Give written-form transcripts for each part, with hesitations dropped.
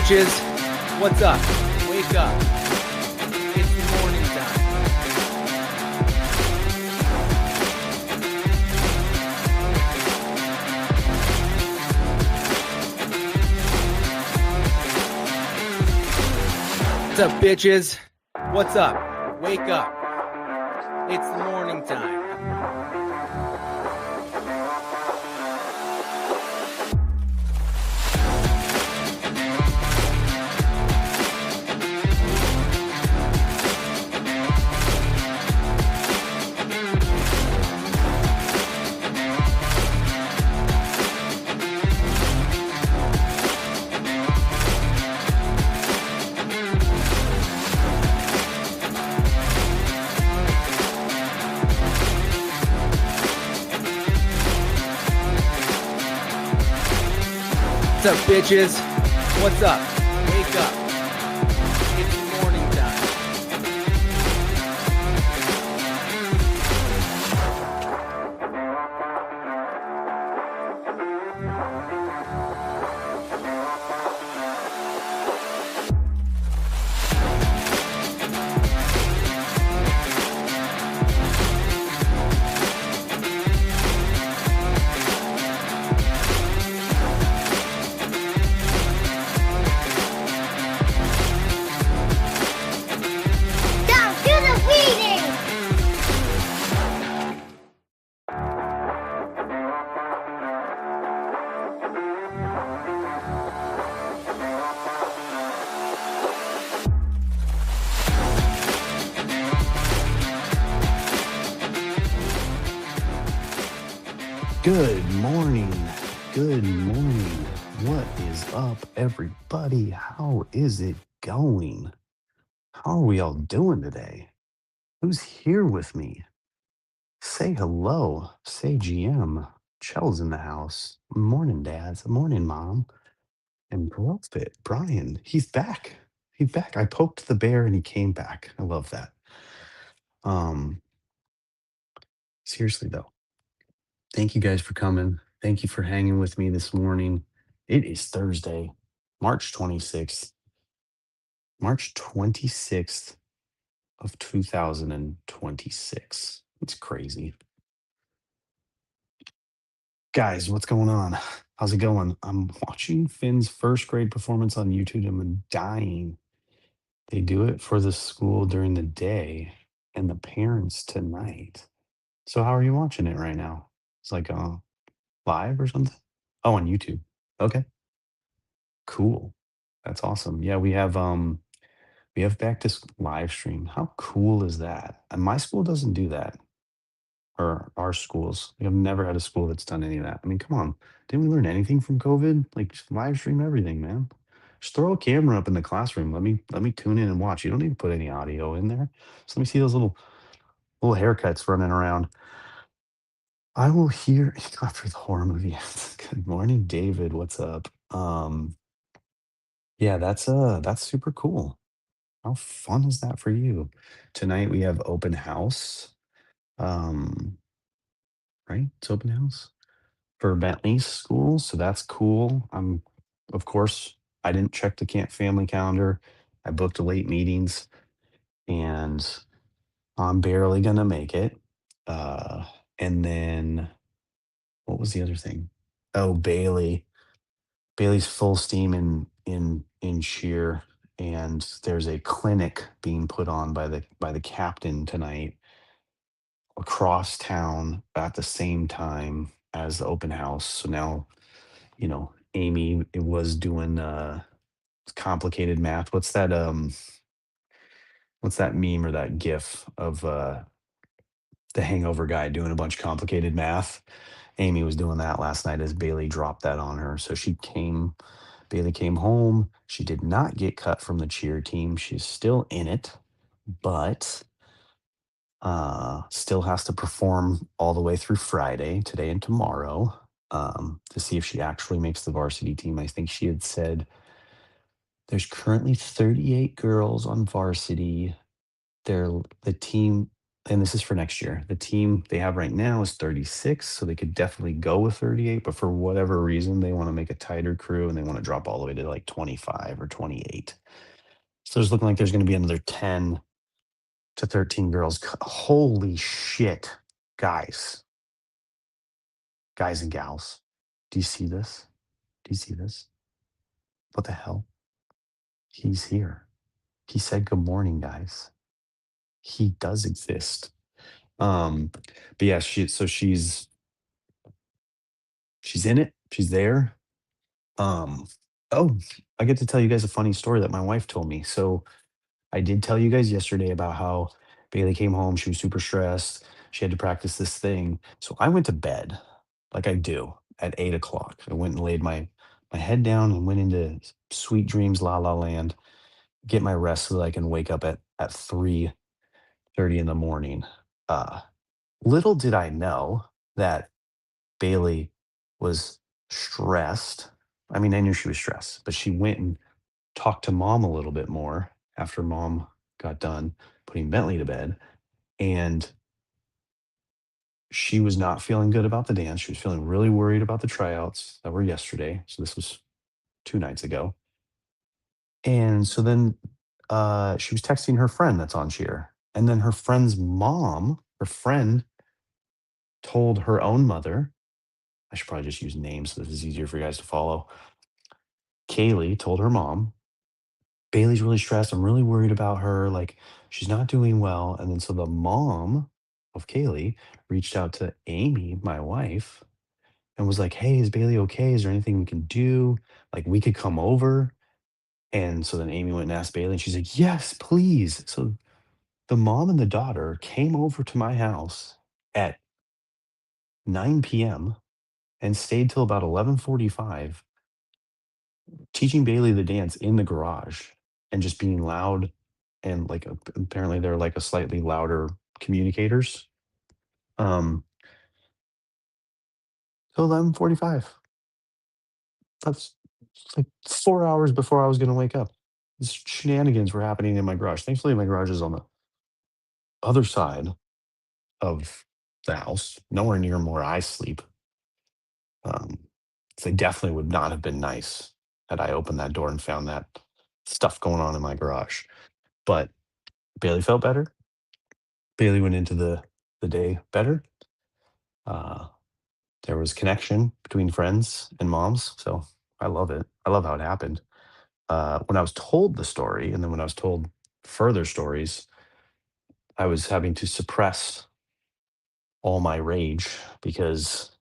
bitches? What's up? Wake up. It's morning time. What's up, bitches? What's up? Wake up. It's morning time. What's up, bitches? What's up? Wake up. It's morning time. Down to the reading. Good morning. Good morning. What is up, everybody? How is it going? How are we all doing today? Who's here with me? Say hello. Say GM. Chell's in the house. Morning, dads. Morning, mom. And Prophet, Brian, he's back. He's back. I poked the bear and he came back. I love that. Um, seriously though, thank you guys for coming. Thank you for hanging with me this morning. It is Thursday, March 26th. March 26th of 2026. It's crazy. Guys, what's going on? How's it going? I'm watching Finn's first grade performance on YouTube. I'm dying. They do it for the school during the day and the parents tonight. So how are you watching it right now? It's like live or something? Oh, on YouTube. Okay, cool. That's awesome. Yeah, we have back to live stream. How cool is that? And my school doesn't do that, or our schools. Like, I've never had a school that's done any of that. I mean, come on. Didn't we learn anything from COVID? Like, just live stream everything, man. Just throw a camera up in the classroom. Let me tune in and watch. You don't need to put any audio in there. Just let me see those little haircuts running around. I will hear after the horror movie. Good morning, David. What's up? Yeah, that's super cool. How fun is that for you? Tonight we have open house. Um, right? It's open house for Bentley's school, so that's cool. Of course, I didn't check the camp family calendar. I booked late meetings, and I'm barely gonna make it. Uh, and then what was the other thing? Oh, Bailey. Bailey's full steam in cheer, and there's a clinic being put on by the captain tonight across town at the same time as the open house. So now, Amy it was doing complicated math. What's that meme or that gif of the hangover guy doing a bunch of complicated math? Amy was doing that last night as Bailey dropped that on her. So Bailey came home. She did not get cut from the cheer team. She's still in it, but still has to perform all the way through Friday, today and tomorrow, to see if she actually makes the varsity team. I think she had said there's currently 38 girls on varsity. The team and this is for next year. The team they have right now is 36, so they could definitely go with 38, but for whatever reason, they want to make a tighter crew and they want to drop all the way to like 25 or 28. So it's looking like there's going to be another 10 to 13 girls. Holy shit, guys, guys and gals. Do you see this? Do you see this? What the hell? He's here. He said, "Good morning, guys." He does exist. But yeah, she's in it. She's there. Um, oh, I get to tell you guys a funny story that my wife told me. So I did tell you guys yesterday about how Bailey came home. She was super stressed. She had to practice this thing. So I went to bed like I do at 8 o'clock. I went and laid my head down and went into sweet dreams, la la land, get my rest so that I can wake up at 3:30 in the morning. Uh, Little did I know that Bailey was stressed. I mean, I knew she was stressed, but she went and talked to mom a little bit more after mom got done putting Bentley to bed. And she was not feeling good about the dance. She was feeling really worried about the tryouts that were yesterday. So this was 2 nights ago. And so then she was texting her friend that's on cheer. And then her friend's mom, her friend told her own mother, I should probably just use names so this is easier for you guys to follow. Kaylee told her mom, Bailey's really stressed. I'm really worried about her. Like, she's not doing well. And then so the mom of Kaylee reached out to Amy, my wife, and was like, "Hey, is Bailey okay? Is there anything we can do? Like, we could come over." And so then Amy went and asked Bailey, and she's like, "Yes, please." So the mom and the daughter came over to my house at 9 p.m. and stayed till about 11:45 teaching Bailey the dance in the garage and just being loud and like apparently they're like a slightly louder communicators. Till 11:45. That's like 4 hours before I was gonna wake up. These shenanigans were happening in my garage. Thankfully, my garage is on the other side of the house, nowhere near where I sleep. Um, they definitely would not have been nice had I opened that door and found that stuff going on in my garage. But Bailey felt better. Bailey went into the day better. Uh, there was connection between friends and moms, so I love it. I love how it happened. When I was told the story, and then when I was told further stories, I was having to suppress all my rage because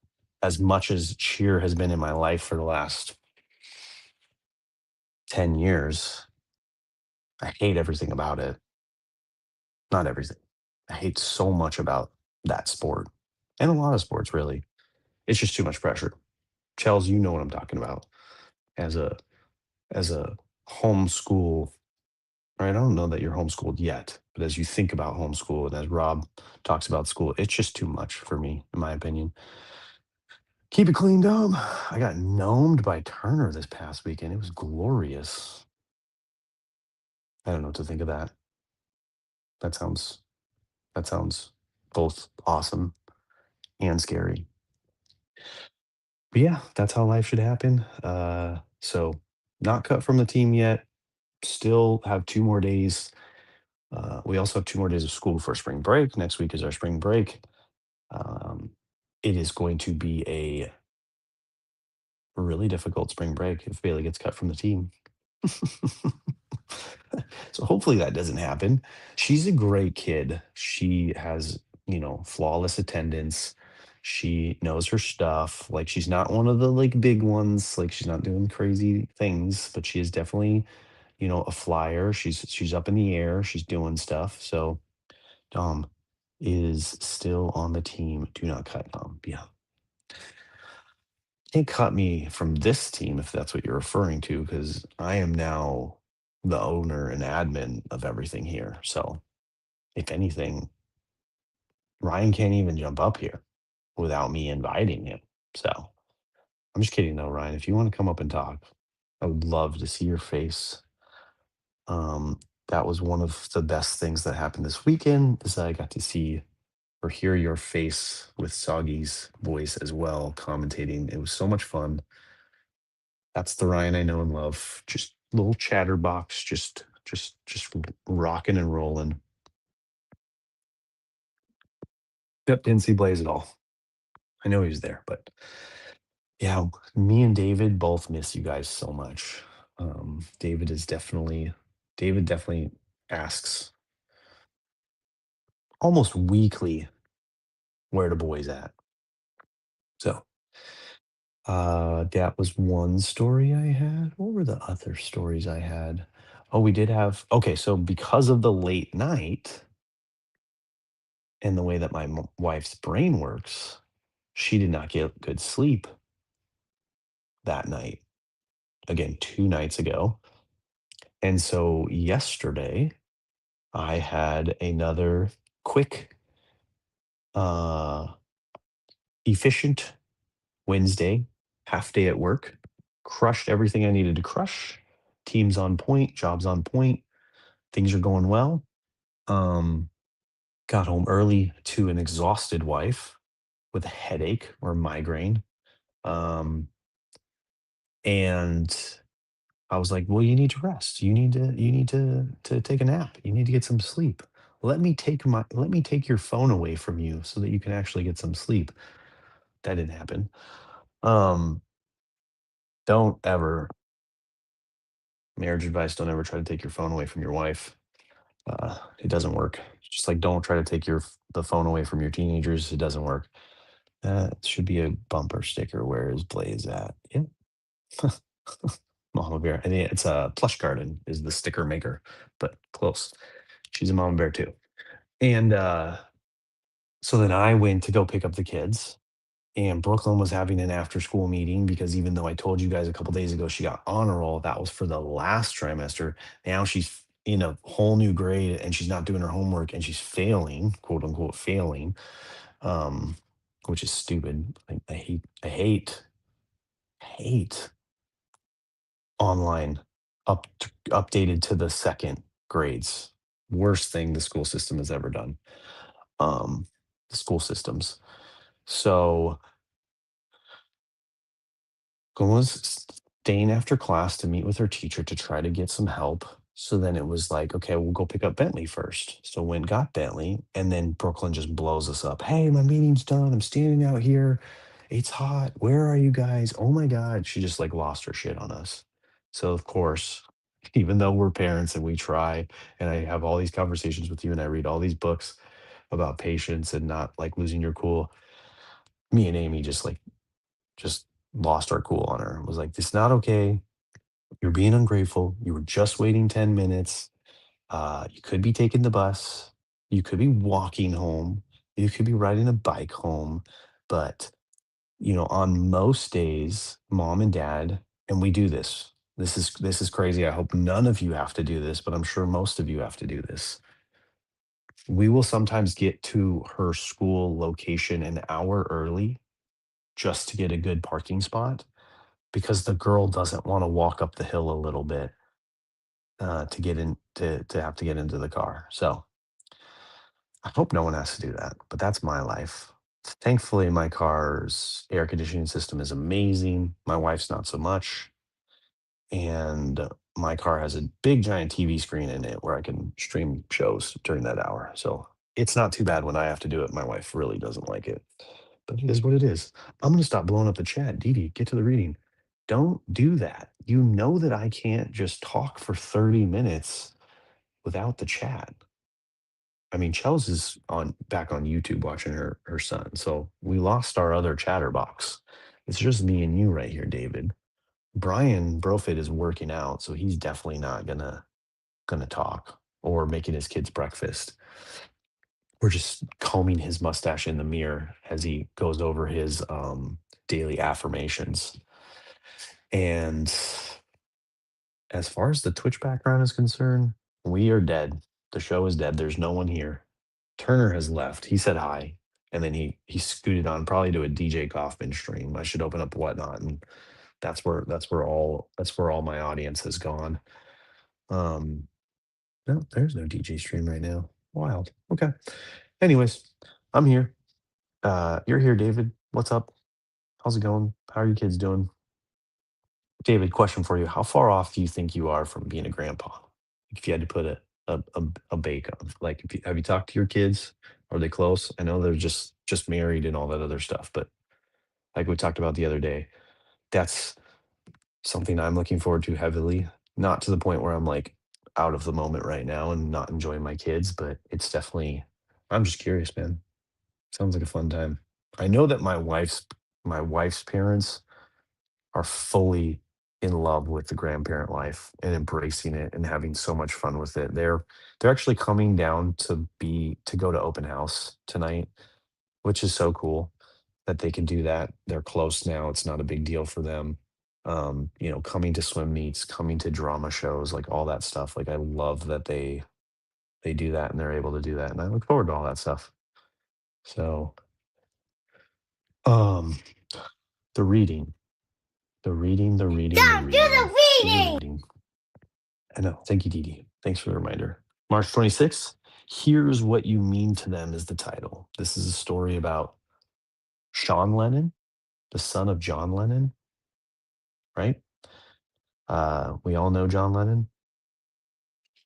as much as cheer has been in my life for the last 10 years, I hate everything about it. Not everything. I hate so much about that sport and a lot of sports, really. It's just too much pressure. Chels, you know what I'm talking about. As a homeschool, right? I don't know that you're homeschooled yet, but as you think about homeschool and as Rob talks about school, it's just too much for me, in my opinion. Keep it clean, Dom. I got gnomed by Turner this past weekend. It was glorious. I don't know what to think of that. That sounds that sounds both awesome and scary. But yeah, that's how life should happen. So not cut from the team yet. Still have 2 more days. We also have 2 more days of school for spring break. Next week is our spring break. Um, it is going to be a really difficult spring break if Bailey gets cut from the team. So hopefully that doesn't happen. She's a great kid. She has, flawless attendance. She knows her stuff. Like she's not one of the like big ones. Like she's not doing crazy things, but she is definitely, a flyer. She's up in the air. She's doing stuff. So Dom is still on the team. Do not cut Dom. Yeah. Can't cut me from this team if that's what you're referring to, because I am now the owner and admin of everything here. So if anything, Ryan can't even jump up here without me inviting him. So I'm just kidding though, Ryan. If you want to come up and talk, I would love to see your face. Um, that was one of the best things that happened this weekend is that I got to see or hear your face with Soggy's voice as well commentating. It was so much fun. That's the Ryan I know and love. Just little chatterbox, just rocking and rolling. Yep, didn't see Blaze at all. I know he was there, but yeah, me and David both miss you guys so much. David is definitely David definitely asks almost weekly where the boys at. So that was one story I had. What were the other stories I had? Oh, we did have okay, so because of the late night and the way that my wife's brain works, she did not get good sleep that night. Again, 2 nights ago. And so yesterday, I had another quick, uh, efficient Wednesday, half day at work, crushed everything I needed to crush. Team's on point, job's on point, things are going well. Um, got home early to an exhausted wife with a headache or migraine. Um, and I was like, "Well, you need to rest. You need to take a nap. You need to get some sleep. Let me take your phone away from you so that you can actually get some sleep." That didn't happen. Um, don't ever marriage advice, don't ever try to take your phone away from your wife. It doesn't work. Just like don't try to take the phone away from your teenagers. It doesn't work. That should be a bumper sticker. Where is Blaze at? Yep. Mama bear. I think it's a plush garden is the sticker maker, but close. She's a mama bear too. And so then I went to go pick up the kids, and Brooklyn was having an after school meeting because even though I told you guys a couple days ago she got honor roll, that was for the last trimester. Now she's in a whole new grade and she's not doing her homework and she's failing, quote unquote failing, um, which is stupid. I hate online updated to the second grades. Worst thing the school system has ever done. Um, the school systems. So was staying after class to meet with her teacher to try to get some help. So then it was like, okay, we'll go pick up Bentley first. So went got Bentley, and then Brooklyn just blows us up. Hey, my meeting's done. I'm standing out here. It's hot. Where are you guys? Oh my God. She just like lost her shit on us. So of course, even though we're parents and we try, and I have all these conversations with you and I read all these books about patience and not like losing your cool, me and Amy just lost our cool on her. Was like, "It's not okay. You're being ungrateful. You were just waiting 10 minutes. You could be taking the bus. You could be walking home. You could be riding a bike home. But, on most days, mom and dad, and we do this. This is crazy. I hope none of you have to do this, but I'm sure most of you have to do this. We will sometimes get to her school location an hour early just to get a good parking spot because the girl doesn't wanna walk up the hill a little bit, to get in to have to get into the car. So, I hope no one has to do that, but that's my life. Thankfully, my car's air conditioning system is amazing. My wife's not so much, and my car has a big giant TV screen in it where I can stream shows during that hour. So, it's not too bad when I have to do it. My wife really doesn't like it, but it is what it is. I'm gonna stop blowing up the chat. Dee get to the reading. Don't do that. You know that I can't just talk for 30 minutes without the chat. I mean, Chels is on back on YouTube watching her son. So we lost our other chatterbox. It's just me and you right here, David. Brian Brofit is working out, so he's definitely not gonna talk or making his kids breakfast. We're just combing his mustache in the mirror as he goes over his daily affirmations. And as far as the Twitch background is concerned, we are dead. The show is dead. There's no one here. Turner has left. He said hi, and then he scooted on probably to a DJ Kaufman stream. I should open up whatnot, and that's where all my audience has gone. Um, No, there's no DJ stream right now. Wild. Okay. Anyways, I'm here. You're here, David. What's up? How's it going? How are you kids doing? David, question for you. How far off do you think you are from being a grandpa? If you had to put a bake on, like, if you, have you talked to your kids? Are they close? I know they're just married and all that other stuff, but like we talked about the other day, that's something I'm looking forward to heavily. Not to the point where I'm like out of the moment right now and not enjoying my kids, but it's definitely. I'm just curious, man. Sounds like a fun time. I know that my wife's parents are fully in love with the grandparent life and embracing it and having so much fun with it. They're actually coming down to go to open house tonight, which is so cool that they can do that. They're close now. It's not a big deal for them. Coming to swim meets, coming to drama shows, like all that stuff. Like I love that they do that and they're able to do that. And I look forward to all that stuff. So um the reading. The reading, the reading, the Dad, do reading, the the reading! reading. I know. Thank you, Dee Dee. Thanks for the reminder. March 26th. Here's What You Mean to Them is the title. This is a story about Sean Lennon, the son of John Lennon, right? We all know John Lennon.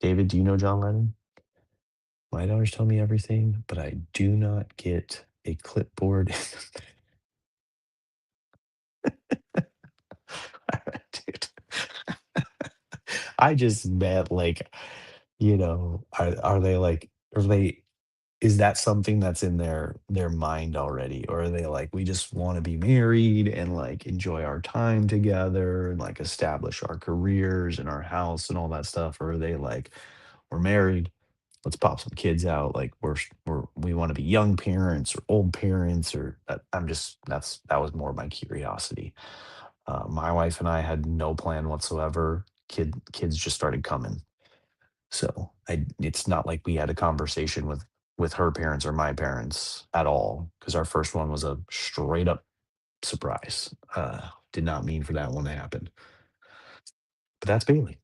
David, do you know John Lennon? My daughters tell me everything, but I do not get a clipboard. Dude. I just meant like, are they like, are they is that something that's in their mind already, or are they like, we just want to be married and like enjoy our time together and like establish our careers and our house and all that stuff, or are they like, we're married, let's pop some kids out, like we want to be young parents or old parents, or I'm just that was more my curiosity. My wife and I had no plan whatsoever. Kids just started coming, so it's not like we had a conversation with her parents or my parents at all, because our first one was a straight up surprise. Did not mean for that one to happen. But that's Bailey.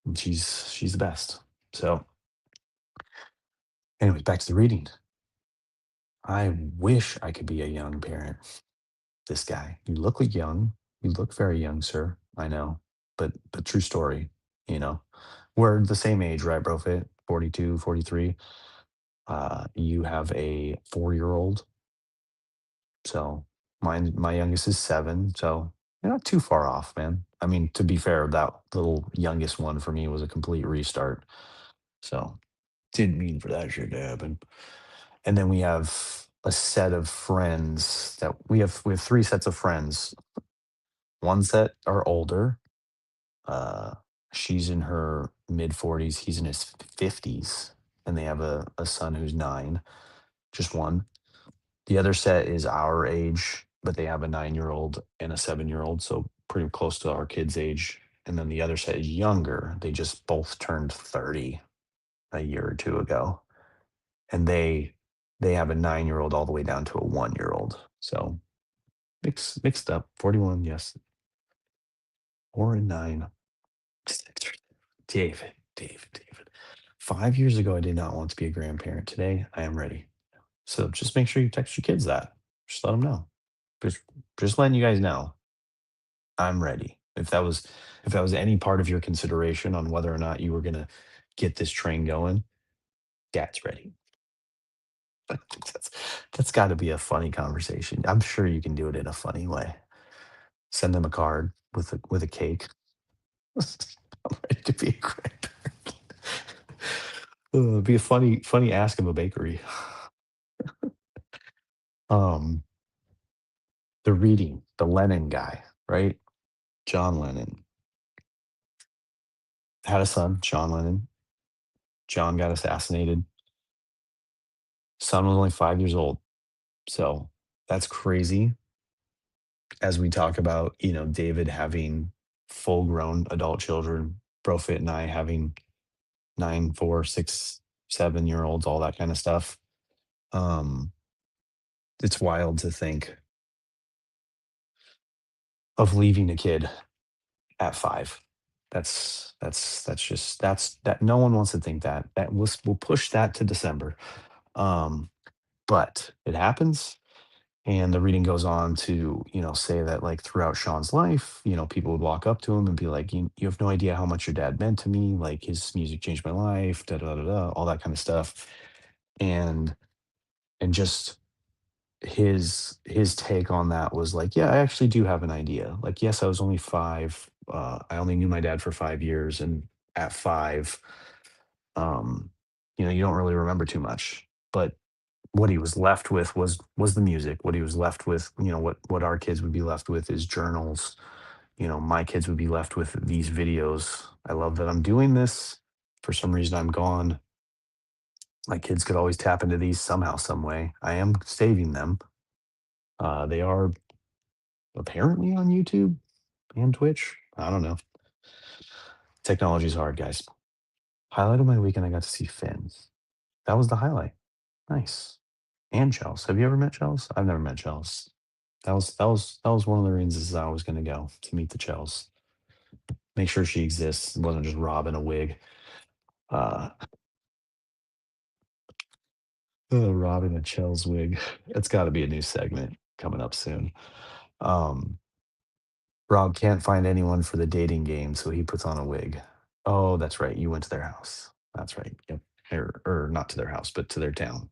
And she's the best. So anyways, back to the reading. I wish I could be a young parent. This guy, you look like young. You look very young, sir. I know. But true story, you know. We're the same age, right, bro? Fit 42, 43. You have a 4-year old. So my youngest is 7. So you're not too far off, man. I mean, to be fair, that little youngest one for me was a complete restart. So didn't mean for that shit to happen. And then we have a set of friends that we have 3 sets of friends. One set are older. Uh, she's in her mid 40s. He's in his 50s, and they have a son who's 9, just one. The other set is our age, but they have a 9-year-old and a 7-year-old, so pretty close to our kids' age. And then the other set is younger. They just both turned 30 a year or 2 ago, and they have a 9-year-old all the way down to a 1-year-old. So mixed up. 41, yes, 4 and 9. David. 5 years ago, I did not want to be a grandparent. Today, I am ready. So just make sure you text your kids that. Just let them know. Just just letting you guys know, I'm ready. If that was any part of your consideration on whether or not you were gonna get this train going, dad's ready. That's that's gotta be a funny conversation. I'm sure you can do it in a funny way. Send them a card with a cake. I'm ready to be a grandparent. It'd be a funny ask of a bakery. Um, the reading, the Lennon guy, right? John Lennon had a son, John Lennon. John got assassinated. Son was only 5 years old. So that's crazy. As we talk about, David having full grown adult children, Brofit and I having 9, 4, 6, 7-year olds, all that kind of stuff. Um, it's wild to think of leaving a kid at 5. That's that no one wants to think that. That we'll push that to December. Um, but it happens. And the reading goes on to, say that like throughout Sean's life, people would walk up to him and be like, you have no idea how much your dad meant to me. Like his music changed my life, da da da da, all that kind of stuff. And just his take on that was like, yeah, I actually do have an idea. Like, yes, I was only 5. I only knew my dad for 5 years, and at 5, um, you don't really remember too much. But what he was left with was the music. What he was left with, what our kids would be left with is journals. My kids would be left with these videos. I love that I'm doing this. For some reason, I'm gone. My kids could always tap into these somehow, some way. I am saving them. They are apparently on YouTube and Twitch. I don't know. Technology's hard, guys. Highlight of my weekend, I got to see Finn. That was the highlight. Nice. And Chels. Have you ever met Chels? I've never met Chels. That was one of the reasons I was going to go to meet the Chels. Make sure she exists. It wasn't just Rob in a wig. Uh, Rob in a Chels wig. It's got to be a new segment coming up soon. Um, Rob can't find anyone for the dating game, so he puts on a wig. Oh, that's right. You went to their house. That's right. Yep. Or not to their house, but to their town.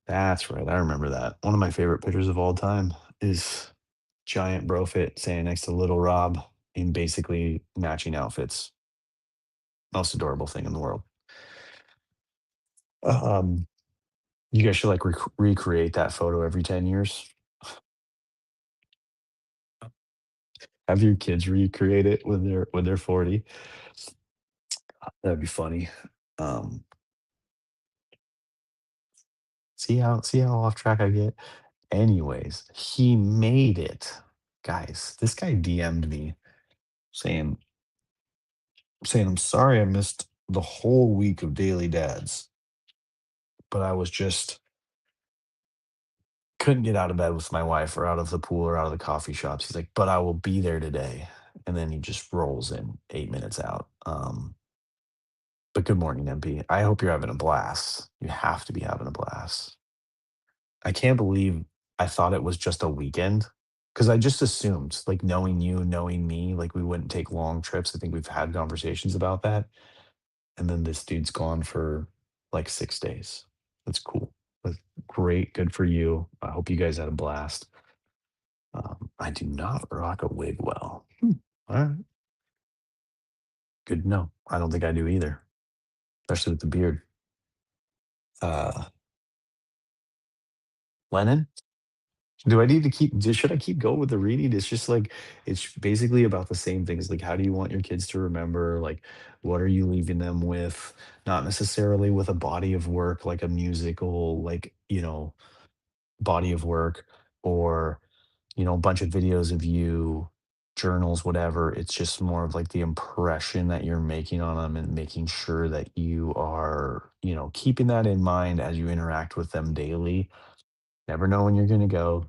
That's right. I remember that. One of my favorite pictures of all time is giant brofit standing next to little Rob in basically matching outfits. Most adorable thing in the world. Um, you guys should like recreate that photo every 10 years. Have your kids recreate it when they're 40. That'd be funny. Um, see how off track I get. Anyways, he made it. Guys, this guy DM'd me saying I'm sorry I missed the whole week of Daily Dads, but I was just couldn't get out of bed with my wife or out of the pool or out of the coffee shops. He's like, but I will be there today. And then he just rolls in 8 minutes out. But good morning, MP. I hope you're having a blast. You have to be having a blast. I can't believe I thought it was just a weekend because I just assumed, like knowing you, knowing me, like we wouldn't take long trips. I think we've had conversations about that. And then this dude's gone for like 6 days. That's cool. That's great. Good for you. I hope you guys had a blast. I do not rock a wig well. All right. Good to know. I don't think I do either, especially with the beard. Uh, Lennon, do I need to should I keep going with the reading? It's just like, it's basically about the same things. Like, how do you want your kids to remember? Like, what are you leaving them with? Not necessarily with a body of work, like a musical, like, body of work or, a bunch of videos of you, journals, whatever. It's just more of like the impression that you're making on them and making sure that you are, keeping that in mind as you interact with them daily. Never know when you're going to go,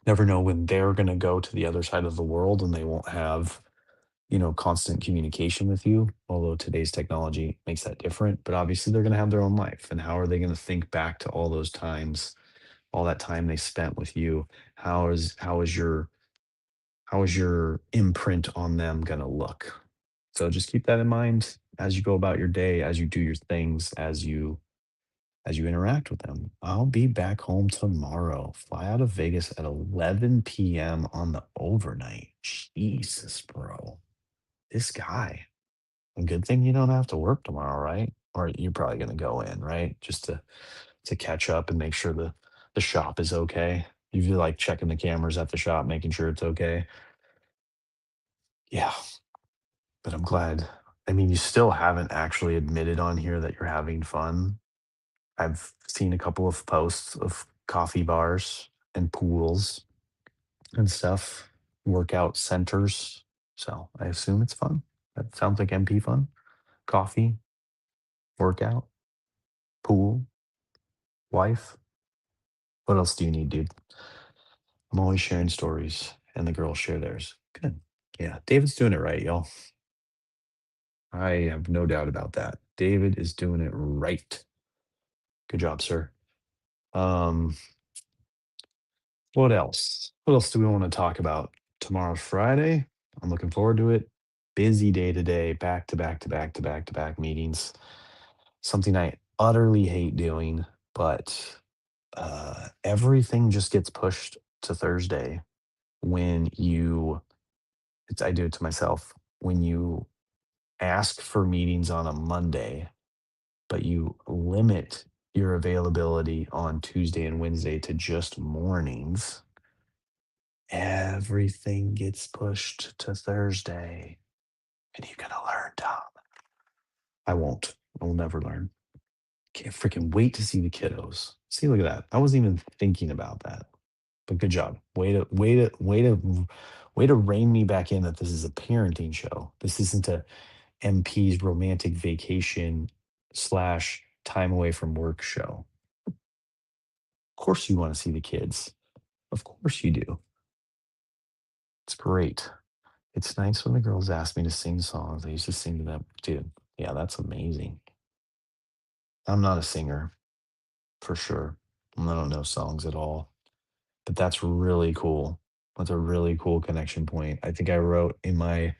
never know when they're going to go to the other side of the world and they won't have, constant communication with you. Although today's technology makes that different, but obviously they're going to have their own life. And how are they going to think back to all those times, all that time they spent with you? How is your imprint on them gonna look? So just keep that in mind as you go about your day, as you do your things, as you interact with them. I'll be back home tomorrow. Fly out of Vegas at 11 p.m. on the overnight. Jesus, bro. This guy. A good thing you don't have to work tomorrow, right? Or you're probably gonna go in, right? Just to catch up and make sure the shop is okay. You feel like checking the cameras at the shop, making sure it's okay. Yeah, but I'm glad. I mean, you still haven't actually admitted on here that you're having fun. I've seen a couple of posts of coffee bars and pools and stuff, workout centers. So I assume it's fun. That sounds like MP fun. Coffee, workout, pool, wife. What else do you need, dude? I'm always sharing stories and the girls share theirs. Good. Yeah, David's doing it right, y'all. I have no doubt about that. David is doing it right. Good job, sir. Um, what else? What else do we want to talk about? Tomorrow's Friday. I'm looking forward to it. Busy day today, back to back to back to back to back meetings. Something I utterly hate doing, but everything just gets pushed to Thursday when you I do it to myself. When you ask for meetings on a Monday, but you limit your availability on Tuesday and Wednesday to just mornings, everything gets pushed to Thursday. And you gotta learn, Tom. I won't. I will never learn. Can't freaking wait to see the kiddos. See, look at that. I wasn't even thinking about that. But good job. Way to rein me back in that this is a parenting show. This isn't a MP's romantic vacation slash time away from work show. Of course you want to see the kids. Of course you do. It's great. It's nice when the girls ask me to sing songs. I used to sing to them. Dude, yeah, that's amazing. I'm not a singer for sure. I don't know songs at all, but that's really cool. That's a really cool connection point. I think I wrote in my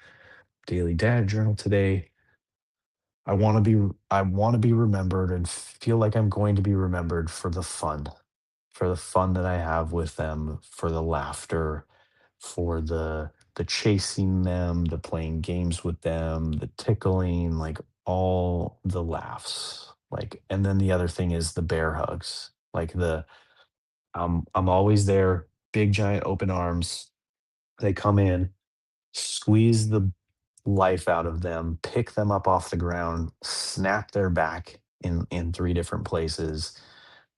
daily dad journal today, I want to be remembered and feel like I'm going to be remembered for the fun that I have with them, for the laughter, for the chasing them, the playing games with them, the tickling, like all the laughs. Like, and then the other thing is the bear hugs. Like I'm always there, big giant open arms. They come in, squeeze the life out of them, pick them up off the ground, snap their back in three different places.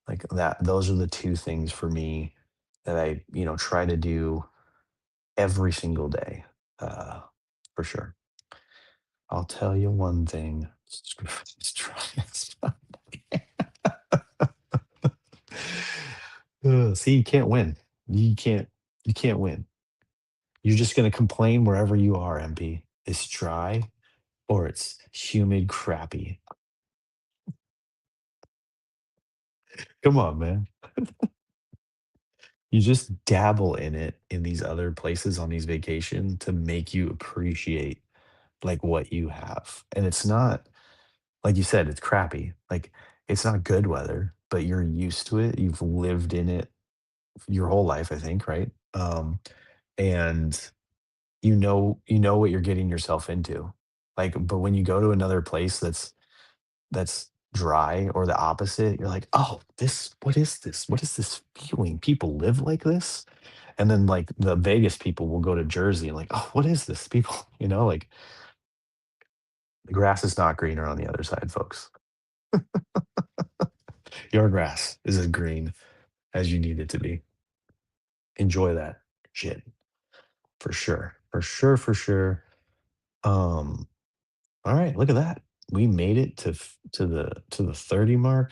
Like that, those are the two things for me that I, try to do every single day. Uh, for sure. I'll tell you one thing. See, you can't win. You can't. You can't win. You're just gonna complain wherever you are, MP. It's dry or it's humid, crappy. Come on, man. You just dabble in it in these other places on these vacation to make you appreciate like what you have. And it's not like you said, it's crappy. Like it's not good weather, but you're used to it. You've lived in it your whole life, I think, right? And you know what you're getting yourself into. Like, but when you go to another place that's dry or the opposite, you're like, oh, this, what is this? What is this feeling? People live like this? And then like the Vegas people will go to Jersey and like, oh, what is this? People, like the grass is not greener on the other side, folks. Your grass is as green as you need it to be. Enjoy that shit for sure. For sure, for sure. Um, all right, look at that. We made it to the 30 mark,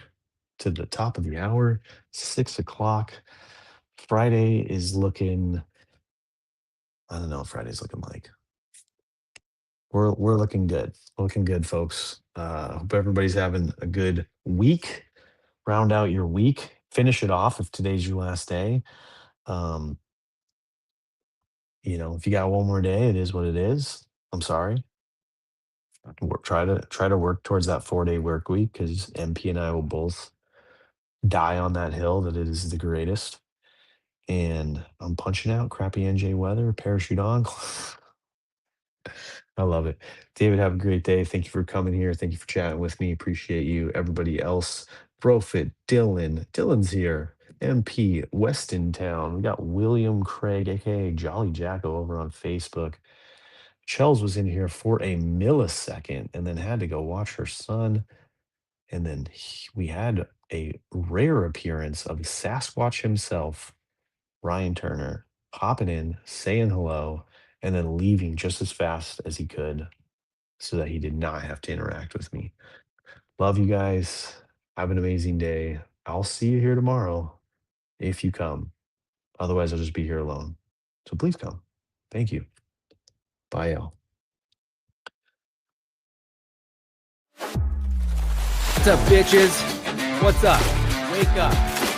to the top of the hour, 6 o'clock. Friday is looking, I don't know what Friday's looking like. We're looking good. Looking good, folks. Hope everybody's having a good week. Round out your week. Finish it off if today's your last day. Um, if you got one more day, it is what it is. I'm sorry. Try to work towards that 4-day work week because MP and I will both die on that hill that it is the greatest. And I'm punching out crappy NJ weather, parachute on. I love it. David, have a great day. Thank you for coming here. Thank you for chatting with me. Appreciate you. Everybody else, Brofit, Dylan. Dylan's here. MP, Weston Town. We got William Craig, aka Jolly Jacko, over on Facebook. Chels was in here for a millisecond and then had to go watch her son. And then we had a rare appearance of Sasquatch himself, Ryan Turner, hopping in, saying hello, and then leaving just as fast as he could so that he did not have to interact with me. Love you guys. Have an amazing day. I'll see you here tomorrow if you come. Otherwise, I'll just be here alone. So please come. Thank you. Bye, y'all. What's up, bitches? What's up? Wake up.